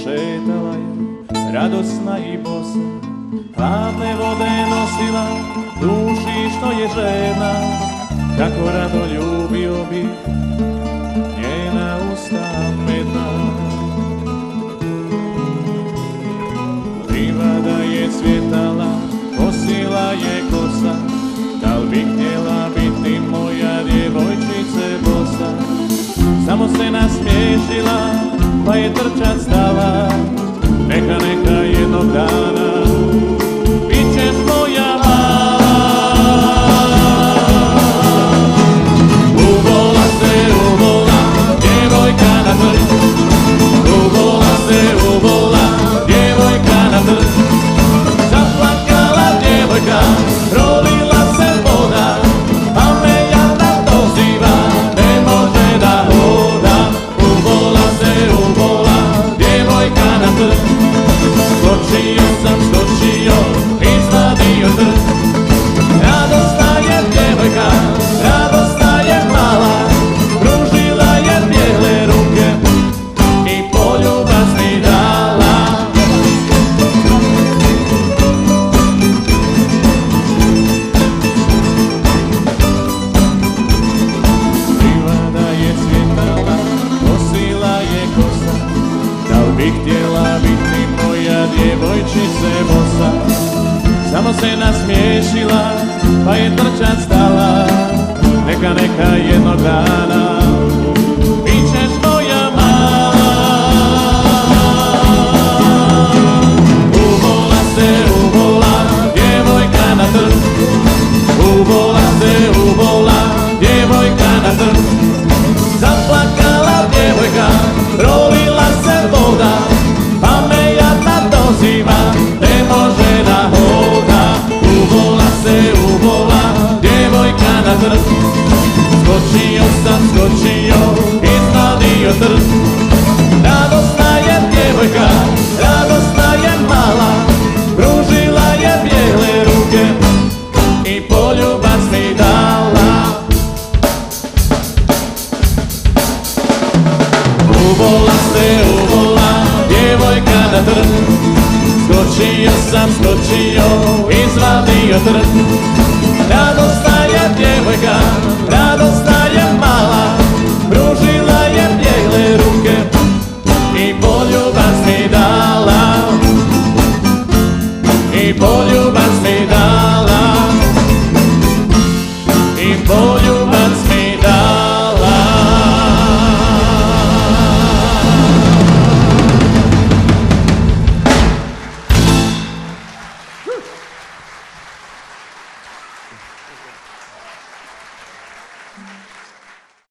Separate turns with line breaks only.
šetala je, radosna i bosa, hladne vode nosila, duši što je žena, kako rado ljubio bih njena usta medna. Livada je cvjetala, kosila je kosa, da li bi htjela biti moja djevojčice bosa? Samo se nasmiješila, pa je trčat stala, neka jednog dana bit ćeš moja mala. Uvola se, uvola, djevojka na trg, uvola se, uvola, djevojka na trg. Zaplakala djevojka, prolila se voda, pa me jadna doziva, ne može da hoda. Uvola se, uvola, djevojka na trg, skočio sam, skočio, izvadio trg. Radosna je djevojka, radosna je mala, pružila je bijele ruke i poljubac mi dala. Livada je cvjetala, kosila je kosa, da li bi htjela biti moja djevojčice bosa? Samo se nasmiješila, pa je trčat stala, neka jednog dana bit ćeš moja mala. Uvola se, uvola, djevojka na trg, uvola se, uvola, djevojka na trg. Zaplakala djevojka, prolila se voda, pa me jadna doziva, ne može da hoda. Uvola se, uvola, djevojka na trg, skočio sam, skočio, izvadio trg. Radosna je djevojka, radosna je mala, pružila je bijele ruke i poljubac mi dala. Uvola se, uvola, djevojka na trg, skočio sam, skočio, izvadio trg. Radosna je djevojka, radosna je mala, pružila je bijele ruke i poljubac mi dala, i poljubac mi dala, i poljubac